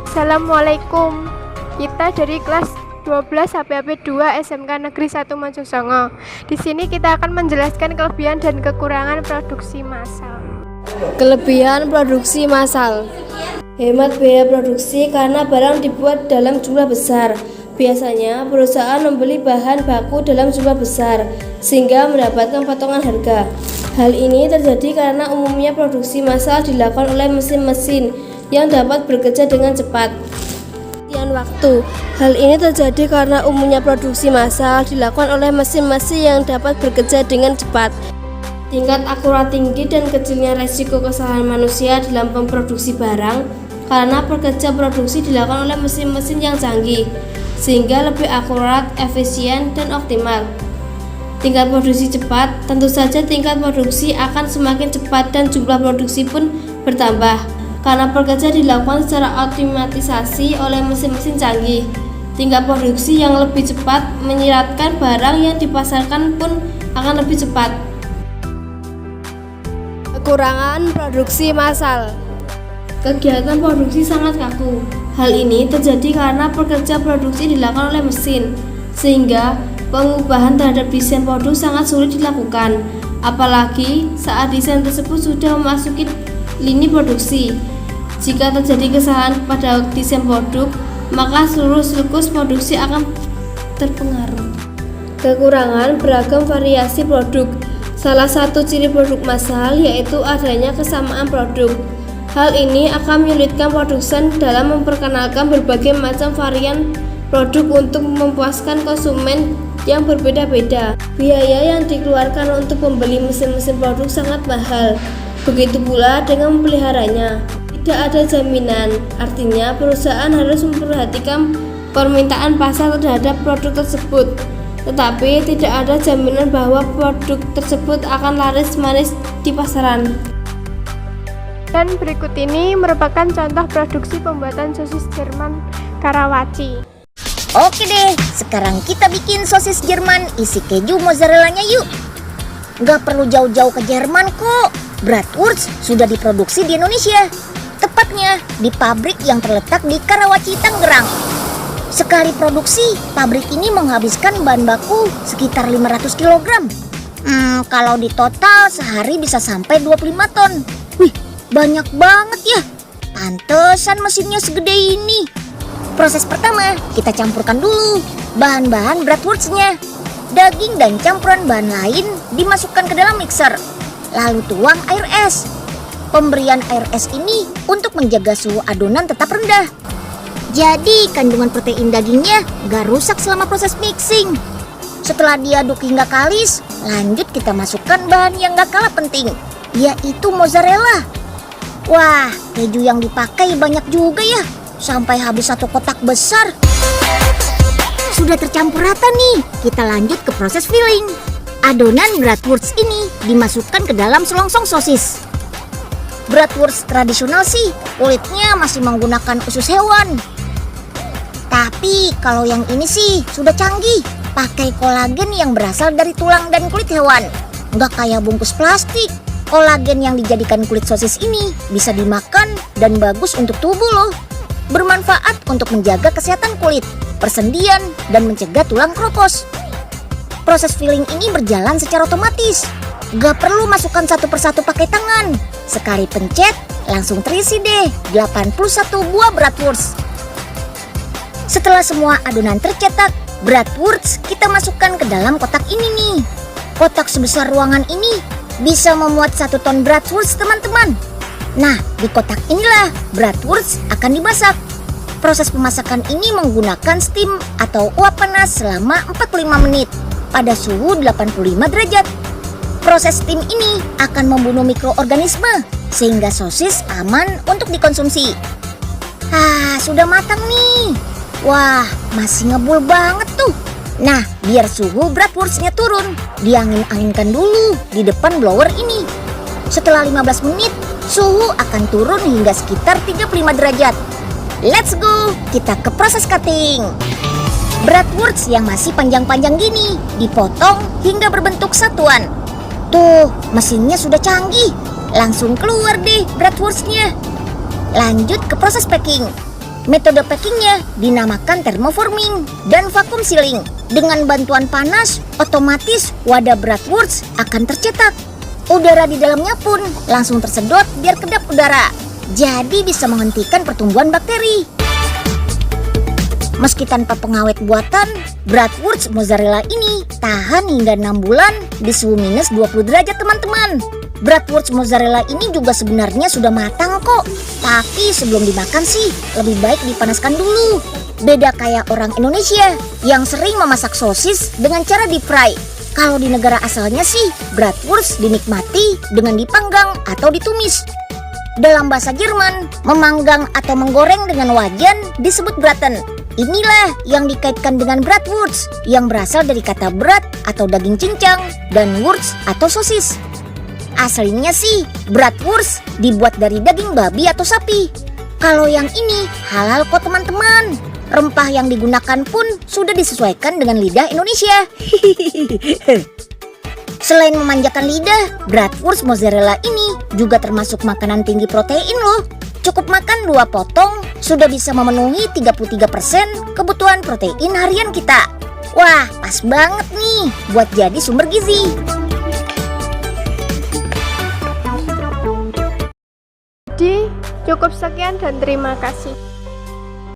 Assalamualaikum. Kita dari kelas 12 HPP 2 SMK Negeri 1 Mojosongo. Di sini kita akan menjelaskan kelebihan dan kekurangan produksi massal. Kelebihan produksi massal: hemat biaya produksi karena barang dibuat dalam jumlah besar. Biasanya perusahaan membeli bahan baku dalam jumlah besar sehingga mendapatkan potongan harga. Hal ini terjadi karena umumnya produksi massal dilakukan oleh mesin-mesin yang dapat bekerja dengan cepat. Kemudian waktu. Hal ini terjadi karena umumnya produksi massal dilakukan oleh mesin-mesin yang dapat bekerja dengan cepat. Tingkat akurat tinggi dan kecilnya resiko kesalahan manusia dalam memproduksi barang karena pekerja produksi dilakukan oleh mesin-mesin yang canggih sehingga lebih akurat, efisien, dan optimal. Tingkat produksi cepat, tentu saja tingkat produksi akan semakin cepat dan jumlah produksi pun bertambah karena pekerja dilakukan secara otomatisasi oleh mesin-mesin canggih. Tingkat produksi yang lebih cepat menyiratkan barang yang dipasarkan pun akan lebih cepat. Kekurangan produksi massal: kegiatan produksi sangat kaku. Hal ini terjadi karena pekerja produksi dilakukan oleh mesin, sehingga pengubahan terhadap desain produk sangat sulit dilakukan, apalagi saat desain tersebut sudah memasuki lini produksi. Jika terjadi kesalahan pada desain produk, maka seluruh siklus produksi akan terpengaruh. Kekurangan beragam variasi produk. Salah satu ciri produk massal yaitu adanya kesamaan produk. Hal ini akan menyulitkan produsen dalam memperkenalkan berbagai macam varian produk untuk memuaskan konsumen yang berbeda-beda. Biaya yang dikeluarkan untuk membeli mesin-mesin produk sangat mahal. Begitu pula dengan memeliharanya. Tidak ada jaminan, artinya perusahaan harus memperhatikan permintaan pasar terhadap produk tersebut. Tetapi tidak ada jaminan bahwa produk tersebut akan laris manis di pasaran. Dan berikut ini merupakan contoh produksi pembuatan sosis Jerman Karawaci. Oke deh, sekarang kita bikin sosis Jerman isi keju mozzarellanya yuk. Gak perlu jauh-jauh ke Jerman kok. Bratwurst sudah diproduksi di Indonesia, tepatnya di pabrik yang terletak di Karawaci, Tangerang. Sekali produksi, pabrik ini menghabiskan bahan baku sekitar 500 kg. Kalau di total sehari bisa sampai 25 ton. Wih, banyak banget ya. Pantesan mesinnya segede ini. Proses pertama, kita campurkan dulu bahan-bahan bratwurstnya. Daging dan campuran bahan lain dimasukkan ke dalam mixer. Lalu tuang air es. Pemberian air es ini untuk menjaga suhu adonan tetap rendah. Jadi kandungan protein dagingnya gak rusak selama proses mixing. Setelah diaduk hingga kalis, lanjut kita masukkan bahan yang gak kalah penting, yaitu mozzarella. Wah, keju yang dipakai banyak juga ya, sampai habis satu kotak besar. Sudah tercampur rata nih, kita lanjut ke proses filling. Adonan bratwurst ini dimasukkan ke dalam selongsong sosis. Bratwurst tradisional sih, kulitnya masih menggunakan usus hewan. Tapi kalau yang ini sih sudah canggih, pakai kolagen yang berasal dari tulang dan kulit hewan. Nggak kayak bungkus plastik. Kolagen yang dijadikan kulit sosis ini bisa dimakan dan bagus untuk tubuh loh. Bermanfaat untuk menjaga kesehatan kulit, persendian, dan mencegah tulang kropos. Proses filling ini berjalan secara otomatis. Gak perlu masukkan satu persatu pakai tangan. Sekali pencet, langsung terisi deh 81 buah bratwurst. Setelah semua adonan tercetak, bratwurst kita masukkan ke dalam kotak ini nih. Kotak sebesar ruangan ini bisa memuat 1 ton bratwurst, teman-teman. Nah, di kotak inilah bratwurst akan dimasak. Proses pemasakan ini menggunakan steam atau uap panas selama 45 menit pada suhu 85 derajat. Proses steam ini akan membunuh mikroorganisme sehingga sosis aman untuk dikonsumsi. Sudah matang nih. Wah, masih ngebul banget tuh. Nah, biar suhu bratwurstnya turun, diangin-anginkan dulu di depan blower ini. Setelah 15 menit, suhu akan turun hingga sekitar 35 derajat. Let's go, kita ke proses cutting. Bratwurst yang masih panjang-panjang gini dipotong hingga berbentuk satuan. Tuh, mesinnya sudah canggih. Langsung keluar deh bratwurstnya. Lanjut ke proses packing. Metode packingnya dinamakan thermoforming dan vacuum sealing. Dengan bantuan panas, otomatis wadah Bratwurst akan tercetak. Udara di dalamnya pun langsung tersedot biar kedap udara. Jadi bisa menghentikan pertumbuhan bakteri. Meski tanpa pengawet buatan, Bratwurst mozzarella ini tahan hingga 6 bulan di suhu minus 20 derajat teman-teman. Bratwurst mozzarella ini juga sebenarnya sudah matang kok. Tapi sebelum dimakan sih, lebih baik dipanaskan dulu. Beda kayak orang Indonesia yang sering memasak sosis dengan cara deep fry. Kalau di negara asalnya sih, Bratwurst dinikmati dengan dipanggang atau ditumis. Dalam bahasa Jerman, memanggang atau menggoreng dengan wajan disebut braten. Inilah yang dikaitkan dengan Bratwurst yang berasal dari kata brat atau daging cincang dan wurst atau sosis. Aslinya sih Bratwurst dibuat dari daging babi atau sapi. Kalau yang ini halal kok teman-teman. Rempah yang digunakan pun sudah disesuaikan dengan lidah Indonesia. Selain memanjakan lidah, Bratwurst mozzarella ini juga termasuk makanan tinggi protein loh. Cukup makan 2 potong sudah bisa memenuhi 33% kebutuhan protein harian kita. Wah, pas banget nih buat jadi sumber gizi. Jadi, cukup sekian dan terima kasih.